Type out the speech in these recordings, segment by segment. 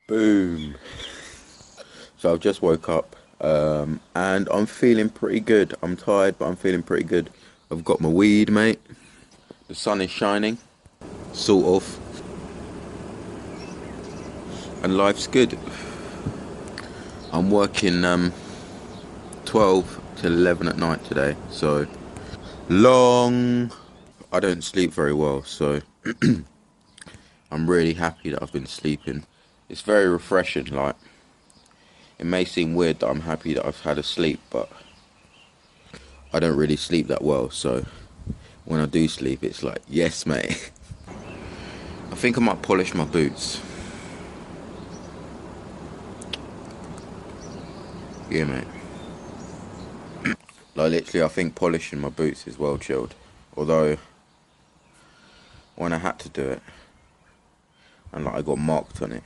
Boom. So I've just woke up, and I'm feeling pretty good. I'm tired, but I'm feeling pretty good. I've got my weed, mate. The sun is shining, sort of, and life's good. I'm working 12 till 11 at night today, so long. I don't sleep very well, so I'm really happy that I've been sleeping. It's very refreshing. Like, it may seem weird that I'm happy that I've had a sleep, but I don't really sleep that well, so when I do sleep, it's like, yes, mate. I think I might polish my boots. Yeah, mate. Like, literally, I think polishing my boots is well chilled. Although, when I had to do it, and like I got marked on it,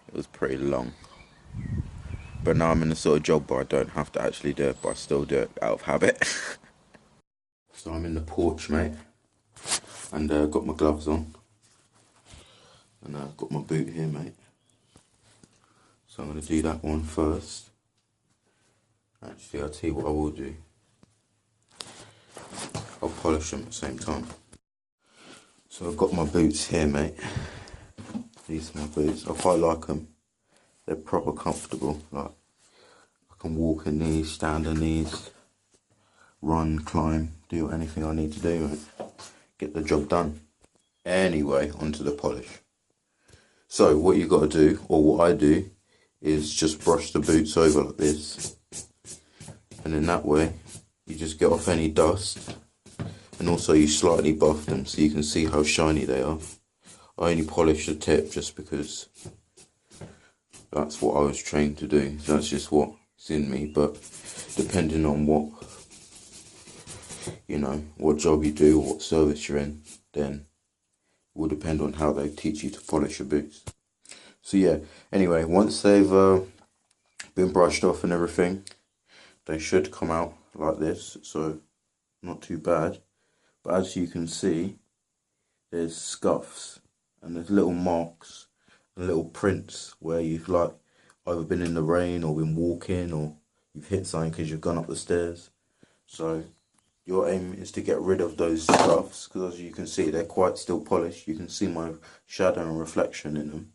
it was pretty long. But now I'm in the sort of job where I don't have to actually do it, but I still do it out of habit. So I'm in the porch, mate, and got my gloves on, and I've got my boot here, mate. So I'm going to do that one first. Actually, I'll tell you what I will do. I'll polish them at the same time. So I've got my boots here, mate. These are my boots. I quite like them. They're proper comfortable. Like, I can walk in these, stand in these, run, climb, do anything I need to do, mate. Get the job done. Anyway, onto the polish. So what you got to do, or what I do, is just brush the boots over like this, and in that way you just get off any dust, and also you slightly buff them so you can see how shiny they are. I only polish the tip just because that's what I was trained to do, so that's just what's in me. But depending on what, you know, what job you do or what service you're in, then it will depend on how they teach you to polish your boots. So yeah, anyway, once they've been brushed off and everything, they should come out like this, so not too bad. But as you can see, there's scuffs and there's little marks and little prints where you've like either been in the rain or been walking, or you've hit something because you've gone up the stairs. So your aim is to get rid of those scuffs, because as you can see, they're quite still polished. You can see my shadow and reflection in them.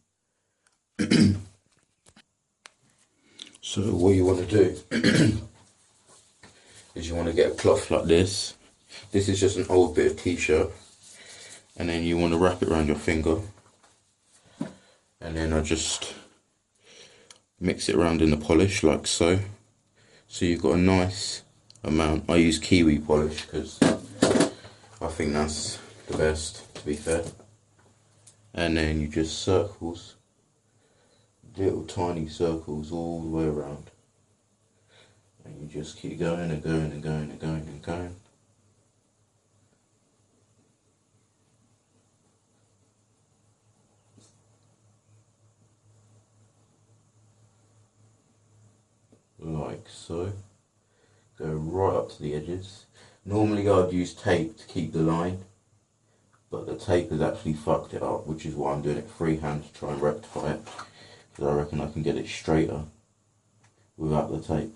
So what you want to do is you want to get a cloth like this. This is just an old bit of t-shirt, and then you want to wrap it around your finger, and then I just mix it around in the polish like so. So you've got a nice amount. I use kiwi polish because I think that's the best, to be fair. And then you just circles, little tiny circles all the way around, and you just keep going and going and going and going and going. Like so. Go right up to the edges. Normally I'd use tape to keep the line, but the tape has actually fucked it up, which is why I'm doing it freehand to try and rectify it, because I reckon I can get it straighter without the tape.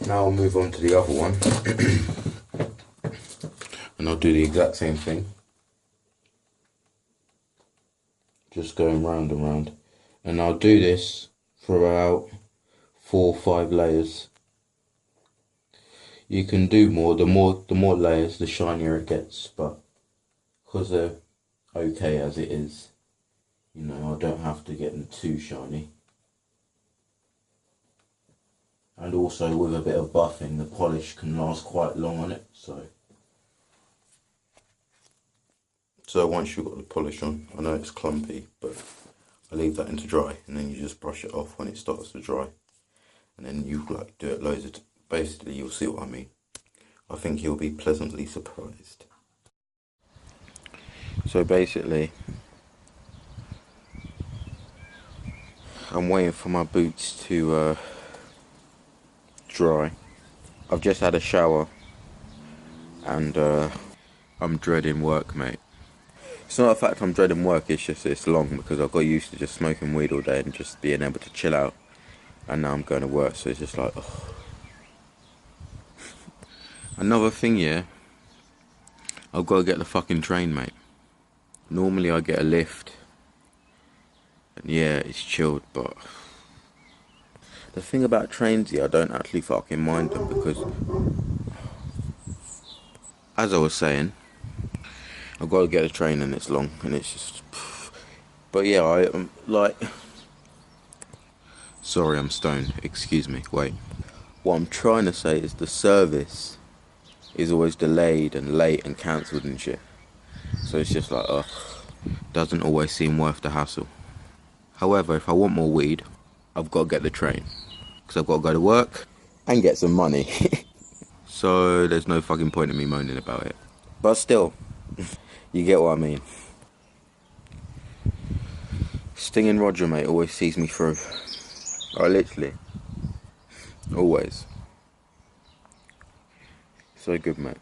Now I'll move on to the other one and I'll do the exact same thing, just going round and round, and I'll do this for about 4 or 5 layers. You can do more. The more layers, the shinier it gets, but because they're okay as it is, you know, I don't have to get them too shiny. And also with a bit of buffing, the polish can last quite long on it. So once you've got the polish on, I know it's clumpy, but I leave that in to dry, and then you just brush it off when it starts to dry, and then you like do it loads of basically, you'll see what I mean. I think you'll be pleasantly surprised. So basically, I'm waiting for my boots to dry. I've just had a shower, and I'm dreading work, mate. It's not a fact I'm dreading work, it's just it's long because I got used to just smoking weed all day and just being able to chill out, and now I'm going to work, so it's just like, ugh. Another thing, yeah, I've got to get the fucking train, mate. Normally I get a lift, and yeah, it's chilled, but the thing about trains, yeah, I don't actually fucking mind them because, as I was saying, I've got to get a train and it's long and it's just. But yeah, like. Sorry, I'm stoned. Excuse me. Wait. What I'm trying to say is the service is always delayed and late and cancelled and shit. So it's just like, ugh. Doesn't always seem worth the hassle. However, if I want more weed, I've got to get the train. Because I've got to go to work and get some money. So there's no fucking point in me moaning about it. But still, you get what I mean. Stinging Roger, mate, always sees me through. Like, literally. Always. So good, mate.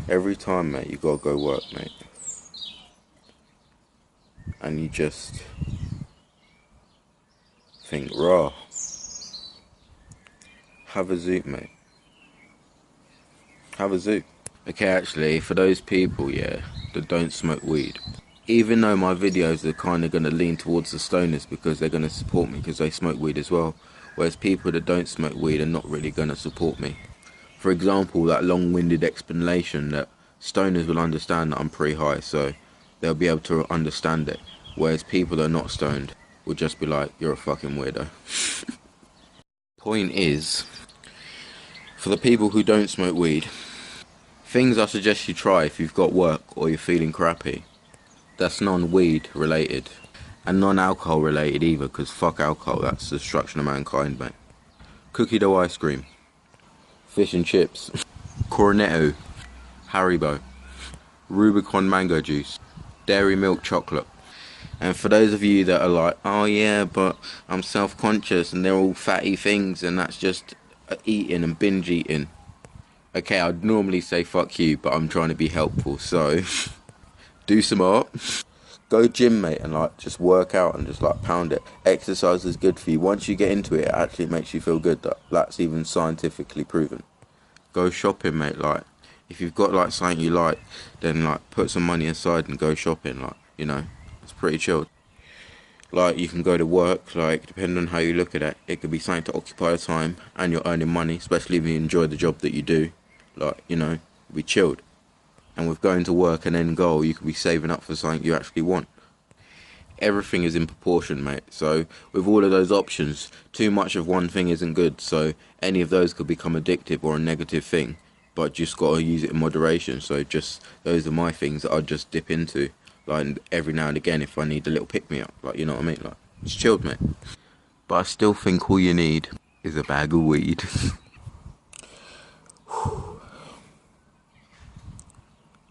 Every time, mate, you gotta go work, mate. And you just think, raw. Have a zoot, mate. Have a zoot. Okay, actually, for those people, yeah, that don't smoke weed, even though my videos are kind of going to lean towards the stoners because they're going to support me because they smoke weed as well, whereas people that don't smoke weed are not really going to support me. For example, that long-winded explanation that stoners will understand that I'm pretty high, so they'll be able to understand it, whereas people that are not stoned will just be like, you're a fucking weirdo. Point is, for the people who don't smoke weed, things I suggest you try if you've got work or you're feeling crappy, that's non-weed related. And non-alcohol related either, because fuck alcohol, that's the destruction of mankind, mate. Cookie dough ice cream, fish and chips, Cornetto, Haribo, Rubicon mango juice, dairy milk chocolate. And for those of you that are like, oh yeah, but I'm self-conscious and they're all fatty things and that's just eating and binge eating. Okay, I'd normally say fuck you, but I'm trying to be helpful, so do some art. Go gym, mate, and like just work out and just like pound it. Exercise is good for you. Once you get into it, it actually makes you feel good. That's even scientifically proven. Go shopping, mate. Like if you've got like something you like, then like put some money aside and go shopping. Like, you know, it's pretty chilled. Like you can go to work. Like depending on how you look at it, it could be something to occupy your time and you're earning money, especially if you enjoy the job that you do. Like, you know, be chilled. And with going to work and end goal, you could be saving up for something you actually want. Everything is in proportion, mate. So with all of those options, too much of one thing isn't good. So any of those could become addictive or a negative thing, but just gotta use it in moderation. So just those are my things that I just dip into, like every now and again if I need a little pick me up. Like, you know what I mean? Like, it's chilled, mate. But I still think all you need is a bag of weed.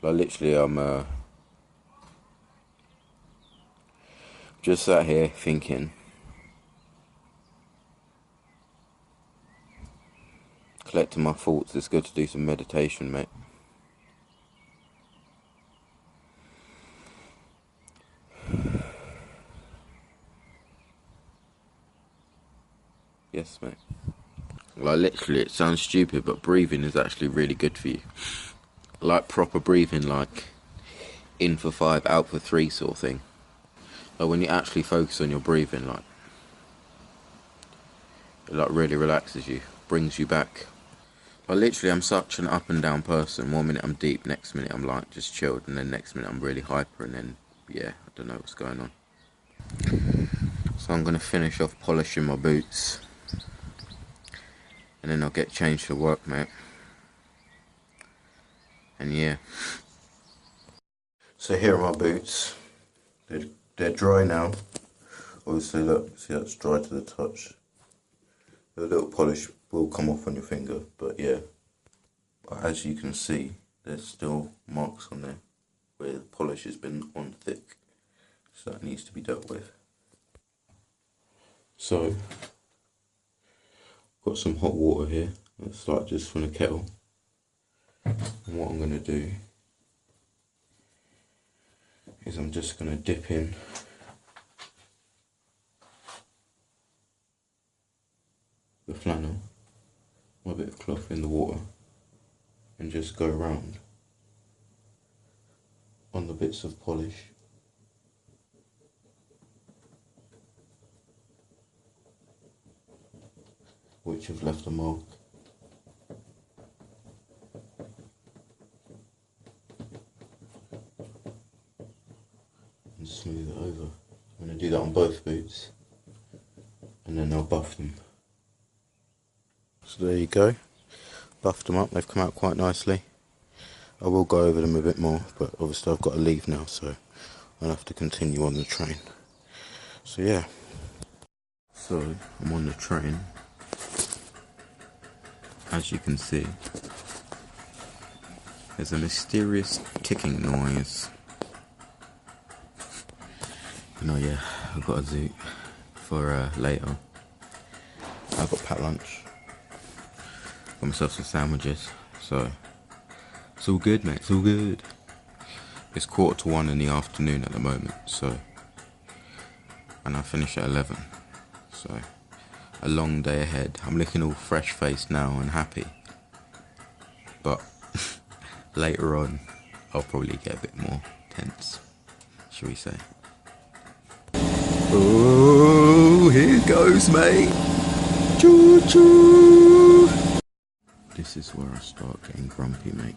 Like literally, I'm just sat here thinking, collecting my thoughts. It's good to do some meditation, mate. Yes, mate. Like literally, it sounds stupid, but breathing is actually really good for you. Like proper breathing, like in for 5, out for 3 sort of thing. Like when you actually focus on your breathing, like it like really relaxes you, brings you back. Like literally, I'm such an up and down person. One minute I'm deep, next minute I'm like just chilled, and then next minute I'm really hyper, and then yeah, I don't know what's going on. So I'm gonna finish off polishing my boots, and then I'll get changed for work, mate. And yeah. So here are my boots. They're dry now. Obviously, look, see that's dry to the touch. A little polish will come off on your finger, but yeah. But as you can see, there's still marks on there where the polish has been on thick. So that needs to be dealt with. So, got some hot water here. Let's start just from the kettle. And what I'm going to do is I'm just going to dip in the flannel, a bit of cloth in the water, and just go around on the bits of polish. Which have left a mark. And smooth it over. I'm going to do that on both boots, and then I'll buff them. So there you go, buffed them up, they've come out quite nicely. I will go over them a bit more, but obviously I've got to leave now, so I'll have to continue on the train. So yeah, so I'm on the train. As you can see, there's a mysterious ticking noise. Yeah, I've got a zoot for later. I've got packed lunch. Got myself some sandwiches, so it's all good, mate, it's all good. It's 1:45 in the afternoon at the moment, so, and I finish at 11, so a long day ahead. I'm looking all fresh-faced now and happy, but later on I'll probably get a bit more tense, shall we say. Oh, here goes, mate. Choo choo. This is where I start getting grumpy, mate.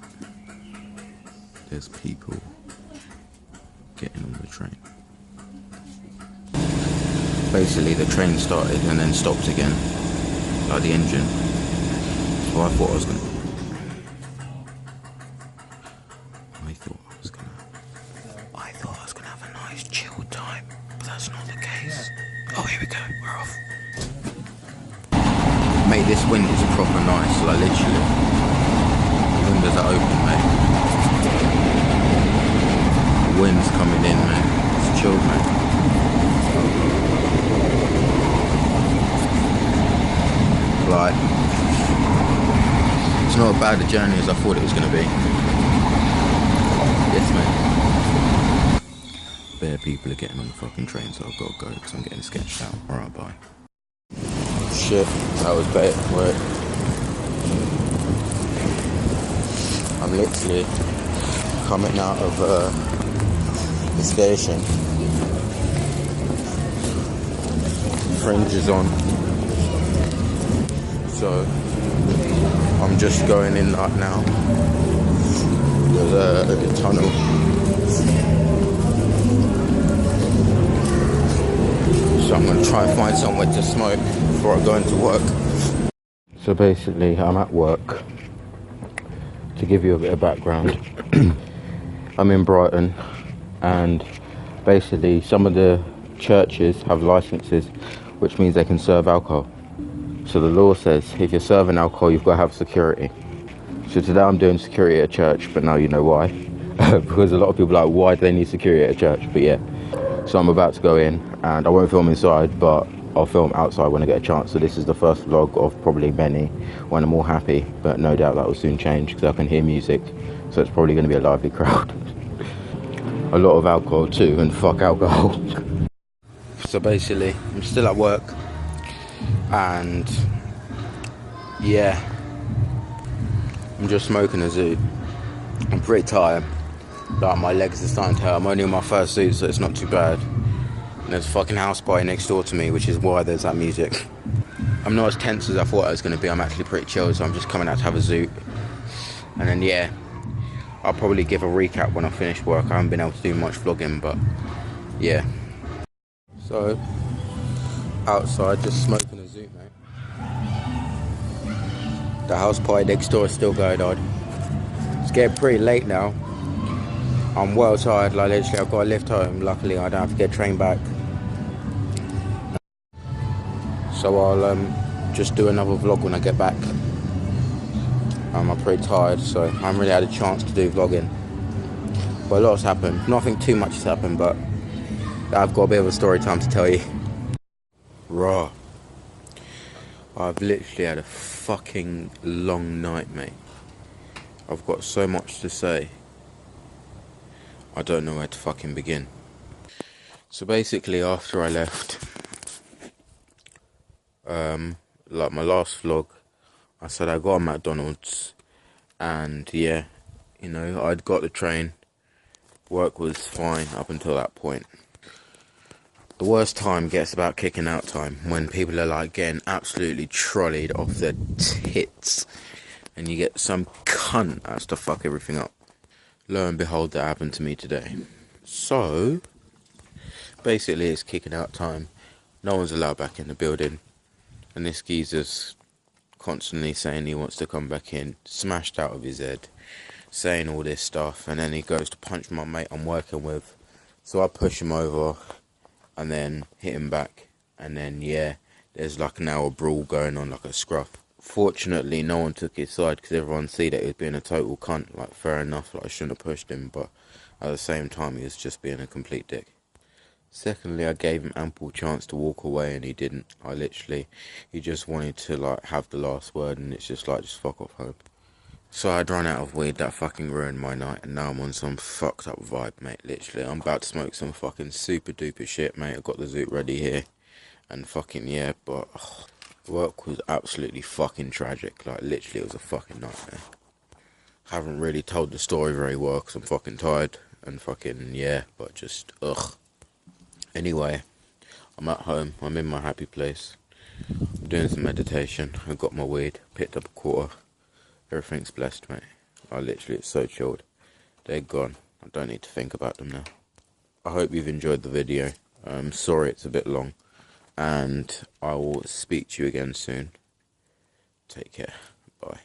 There's people getting on the train. Basically, the train started and then stopped again, like the engine. So I thought I was gonna have a nice chill time, but that's not the case. Oh, here we go. We're off. Mate, this wind is proper nice, like literally. The windows are open, mate. The wind's coming in, mate. It's chilled, mate. Like, it's not as bad a journey as I thought it was going to be. Yes, mate. Bare people are getting on the fucking train, so I've got to go because I'm getting sketched out. Alright, bye. Shit, that was bad. Right. I'm literally coming out of the station. Fringe is on. So I'm just going in right now. There's a tunnel. So I'm going to try and find somewhere to smoke before I go into work. So basically I'm at work. To give you a bit of background, I'm in Brighton, and basically some of the churches have licenses, which means they can serve alcohol. So the law says if you're serving alcohol, you've got to have security. So today I'm doing security at a church, but now you know why. Because a lot of people are like, why do they need security at a church? But yeah, so I'm about to go in, and I won't film inside, but I'll film outside when I get a chance. So this is the first vlog of probably many when I'm all happy, but no doubt that will soon change because I can hear music, so it's probably going to be a lively crowd. A lot of alcohol too, and fuck alcohol. So basically I'm still at work, and yeah, I'm just smoking a zoot. I'm pretty tired, like my legs are starting to hurt. I'm only on my first zoot, so it's not too bad. And there's a fucking house party next door to me, which is why there's that music. I'm not as tense as I thought I was going to be. I'm actually pretty chill, so I'm just coming out to have a zoot. And then yeah, I'll probably give a recap when I finish work. I haven't been able to do much vlogging, but yeah. So, outside, just smoking a zoot, mate. The house party next door is still going on. It's getting pretty late now. I'm well tired, like literally I've got a lift home. Luckily I don't have to get a train back. So I'll just do another vlog when I get back. I'm pretty tired, so I haven't really had a chance to do vlogging. But a lot's happened. Nothing too much has happened, but I've got a bit of a story time to tell you. Raw. I've literally had a fucking long night, mate. I've got so much to say. I don't know where to fucking begin. So basically, after I left, like my last vlog, I said I got a McDonald's, and yeah, you know, I'd got the train. Work was fine up until that point. The worst time gets about kicking out time, when people are like getting absolutely trolleyed off their tits, and you get some cunt that has to fuck everything up. Lo and behold, that happened to me today. So basically, it's kicking out time. No one's allowed back in the building, and this geezer's constantly saying he wants to come back in, smashed out of his head, saying all this stuff, and then he goes to punch my mate I'm working with. So I push him over and then hit him back, and then yeah, there's like now a brawl going on, like a scruff. Fortunately, no one took his side because everyone see that he was being a total cunt. Like, fair enough, like I shouldn't have pushed him, but at the same time he was just being a complete dick. Secondly, I gave him ample chance to walk away, and he didn't. He just wanted to like have the last word, and it's just like, just fuck off home. So I'd run out of weed, that fucking ruined my night, and now I'm on some fucked up vibe, mate, literally. I'm about to smoke some fucking super duper shit, mate. I've got the Zoot ready here, and fucking yeah, but work was absolutely fucking tragic. Like, literally, it was a fucking nightmare. Haven't really told the story very well, because I'm fucking tired, and fucking yeah, but just, ugh. Anyway, I'm at home, I'm in my happy place, I'm doing some meditation, I got my weed, picked up a quarter. Everything's blessed, mate. It's so chilled. They're gone. I don't need to think about them now. I hope you've enjoyed the video. Sorry it's a bit long. And I will speak to you again soon. Take care. Bye.